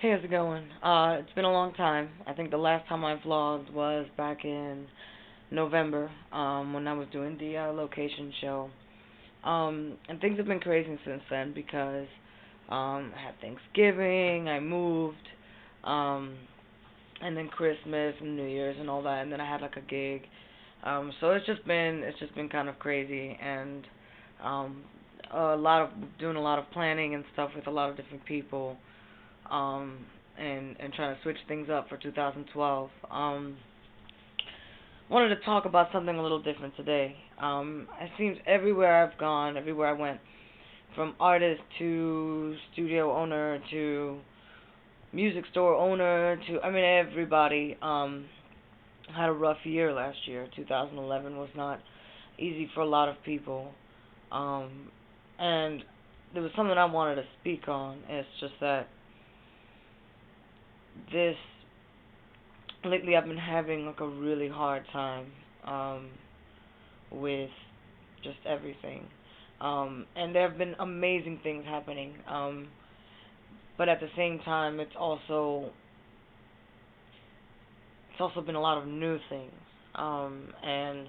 Hey, how's it going? It's been a long time. I think the last time I vlogged was back in November, when I was doing the location show. And things have been crazy since then because I had Thanksgiving, I moved, um, and then Christmas and New Year's and all that, and then I had like a gig. So it's just been kind of crazy and um, a lot of doing a lot of planning and stuff with a lot of different people, um, and trying to switch things up for 2012. Wanted to talk about something a little different today. It seems everywhere I've gone, everywhere I went, from artist to studio owner to music store owner to, I mean, everybody had a rough year last year. 2011 was not easy for a lot of people. Um, and there was something I wanted to speak on. It's just that this lately I've been having like a really hard time um, with just everything. And there have been amazing things happening. But at the same time, it's also been a lot of new things. And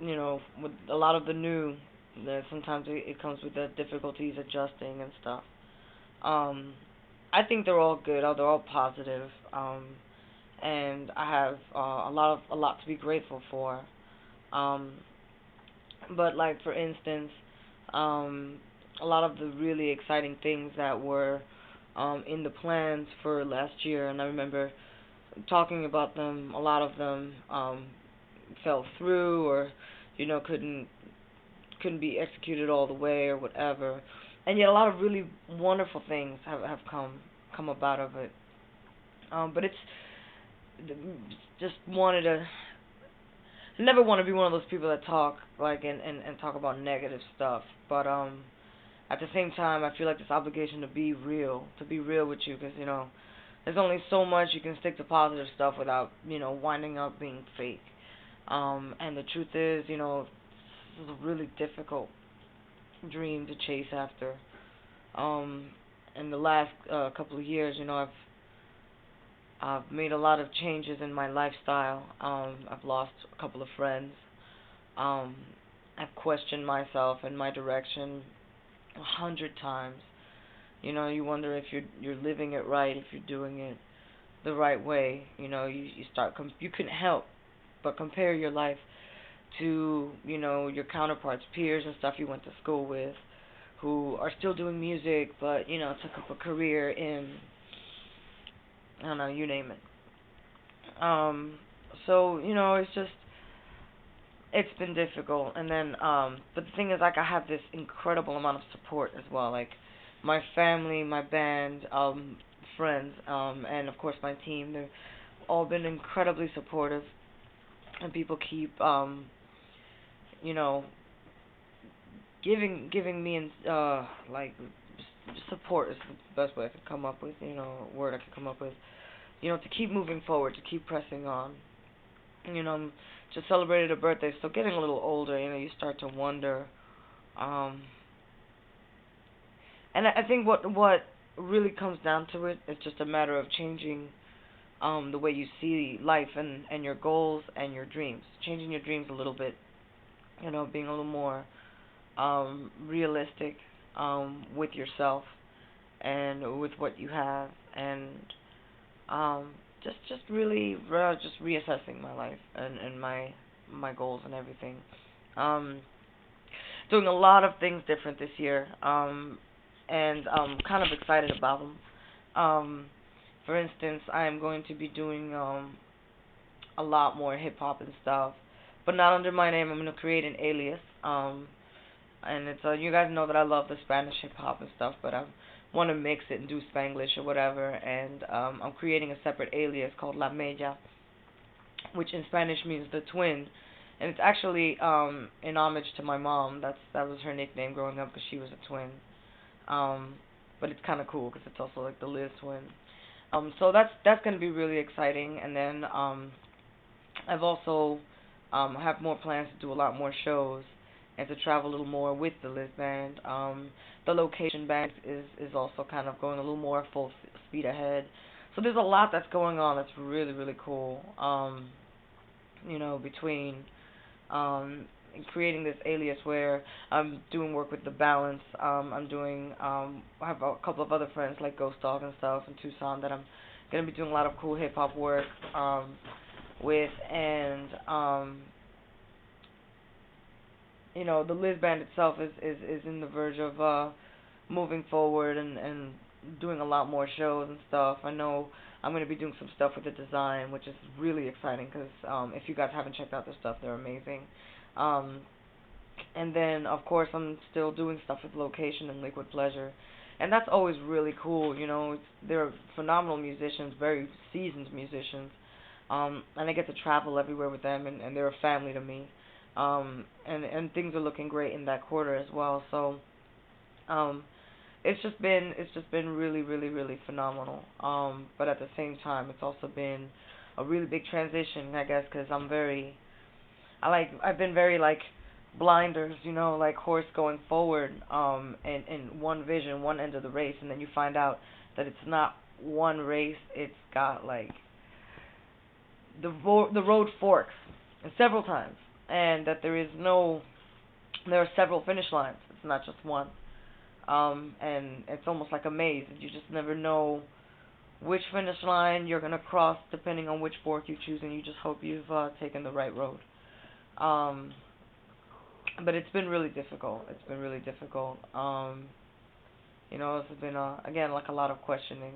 with a lot of the new, sometimes it comes with the difficulties adjusting and stuff. Um, I think they're all good. They're all positive. And I have a lot to be grateful for. Um, but like for instance, um, a lot of the really exciting things that were in the plans for last year, and I remember talking about them. A lot of them fell through, or couldn't be executed all the way, or whatever. And yet, a lot of really wonderful things have come about of it. But it's just wanted to never want to be one of those people that talk like and talk about negative stuff. But at the same time, I feel like this obligation to be real with you, because there's only so much you can stick to positive stuff without winding up being fake. And the truth is, this is a really difficult dream to chase after. Um, in the last couple of years, I've made a lot of changes in my lifestyle. I've lost a couple of friends. Um, I've questioned myself and my direction 100 times. You wonder if you're living it right, if you're doing it the right way. You start you couldn't help but compare your life to your counterparts, peers, and stuff you went to school with, who are still doing music, but took up a career in, I don't know, you name it. So it's been difficult. And then but the thing is, like, I have this incredible amount of support as well, like my family, my band, friends, and of course my team. They've all been incredibly supportive, and people keep you know giving me like support is the best way I could come up with, word I could come up with, to keep moving forward, to keep pressing on. Just celebrated a birthday, so getting a little older, you start to wonder. Um, and I think what really comes down to it is just a matter of changing the way you see life and your goals and your dreams. Changing your dreams a little bit, being a little more realistic with yourself and with what you have, and just really just reassessing my life and my goals and everything. Um, Doing a lot of things different this year, and I'm kind of excited about them. For instance, I am going to be doing a lot more hip hop and stuff, but not under my name. I'm going to create an alias. And it's you guys know that I love the Spanish hip hop and stuff, but I want to mix it and do Spanglish or whatever. And I'm creating a separate alias called La Mella, which in Spanish means the twin, and it's actually in homage to my mom. That was her nickname growing up because she was a twin. Um, but it's kind of cool because it's also like the Lizh twin. So that's going to be really exciting. And then I've also have more plans to do a lot more shows, and to travel a little more with the Lizh band. The location band is also kind of going a little more full speed ahead. So there's a lot that's going on that's really really cool. Between creating this alias where I'm doing work with the balance. I'm doing I have a couple of other friends like Ghost Dog and stuff in Tucson that I'm gonna be doing a lot of cool hip hop work with, and the Lizh band itself is in the verge of moving forward and doing a lot more shows and stuff. I know I'm going to be doing some stuff with the design, which is really exciting because if you guys haven't checked out their stuff, they're amazing. Um, and then, of course, I'm still doing stuff with Location and Liquid Pleasure. And that's always really cool, they're phenomenal musicians, very seasoned musicians. And I get to travel everywhere with them, and they're a family to me. And things are looking great in that quarter as well. So, um, it's just been really really really phenomenal. But at the same time, it's also been a really big transition, I guess, because I've been very like blinders, like horse going forward, and one vision, one end of the race, and then you find out that it's not one race. It's got like the road forks several times, and that there are several finish lines. It's not just one. And it's almost like a maze. You just never know which finish line you're gonna cross depending on which fork you choose, and you just hope you've taken the right road. Um, but it's been really difficult. It's been really difficult. It's been again like a lot of questioning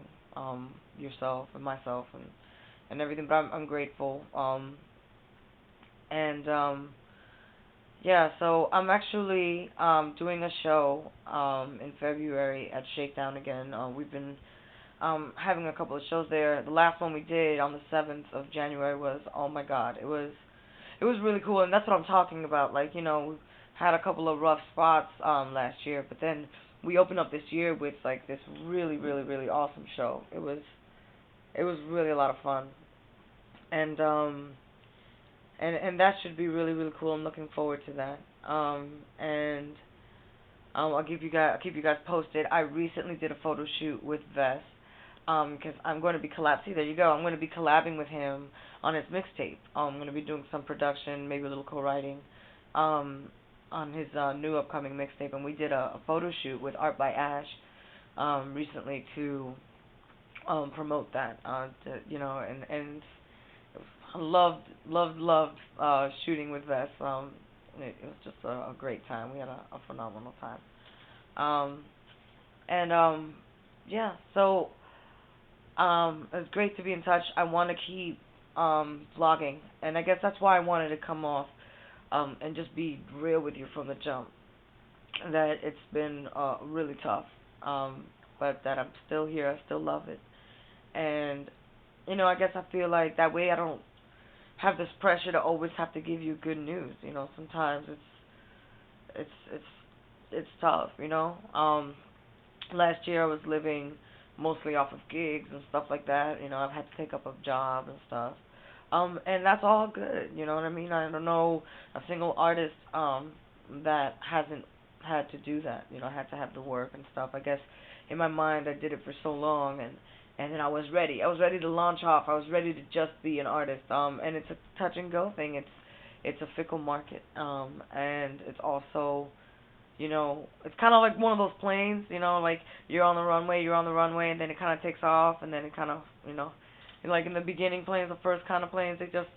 yourself and myself and everything. But I'm grateful. And Yeah, so I'm actually doing a show in February at Shakedown again. We've been having a couple of shows there. The last one we did on the 7th of January was, oh my God, it was really cool, and that's what I'm talking about. Like, we had a couple of rough spots last year, but then we opened up this year with like this really really really awesome show. It was really a lot of fun. And that should be really really cool. I'm looking forward to that. And I'll keep you guys posted. I recently did a photo shoot with Vess, because I'm going to be See, there you go. I'm going to be collabing with him on his mixtape. I'm going to be doing some production, maybe a little co-writing, on his new upcoming mixtape. And we did a photo shoot with Art by Ash, recently to promote that. And I loved shooting with Vess. It was just a great time. We had a phenomenal time. Um, and Yeah, so it's great to be in touch. I want to keep vlogging, and I guess that's why I wanted to come off and just be real with you from the jump. That it's been really tough, but that I'm still here. I still love it, and I guess I feel like that way I don't have this pressure to always have to give you good news. Sometimes it's it's it's tough. Last year I was living mostly off of gigs and stuff like that. I've had to take up a job and stuff. And that's all good. You know what I mean? I don't know a single artist that hasn't had to do that. I had to have the work and stuff. I guess in my mind I did it for so long, and then I was ready. I was ready to launch off. I was ready to just be an artist. And it's a touch and go thing. It's a fickle market. And it's also, it's kind of like one of those planes, like you're on the runway, and then it kind of takes off, and then it kind of, like in the beginning planes, the first kind of planes, it just,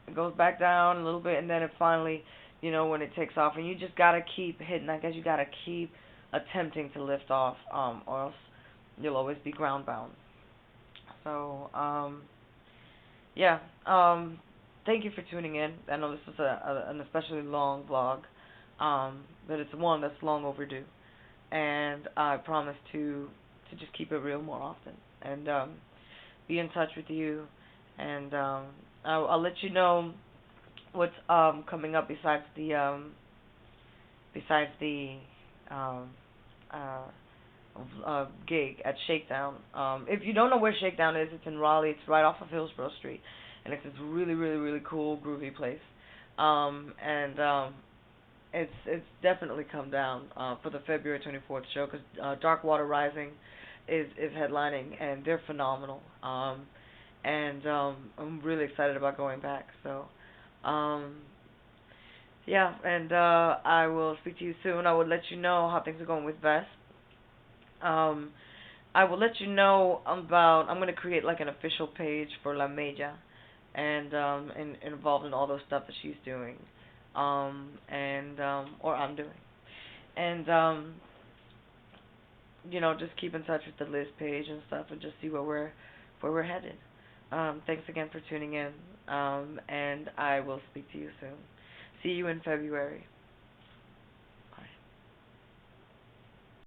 it goes back down a little bit, and then it finally, when it takes off, and you just gotta keep hitting. I guess you gotta keep attempting to lift off, or else you'll always be ground bound. So, yeah, thank you for tuning in. I know this was an especially long vlog, but it's one that's long overdue, and I promise to just keep it real more often, and be in touch with you, and I'll let you know what's coming up besides the um, uh, gig at Shakedown. If you don't know where Shakedown is, it's in Raleigh. It's right off of Hillsborough Street, and it's this really, really, really cool, groovy place. And it's definitely come down for the February 24th show because Dark Water Rising is headlining and they're phenomenal. And I'm really excited about going back. So, um, yeah, and I will speak to you soon. I will let you know how things are going with Vest. Um, I will let you know about. I'm gonna create like an official page for La Meja, and involved in all those stuff that she's doing, and or I'm doing, and just keep in touch with the Lizh page and stuff, and just see where we're headed. Thanks again for tuning in, and I will speak to you soon. See you in February.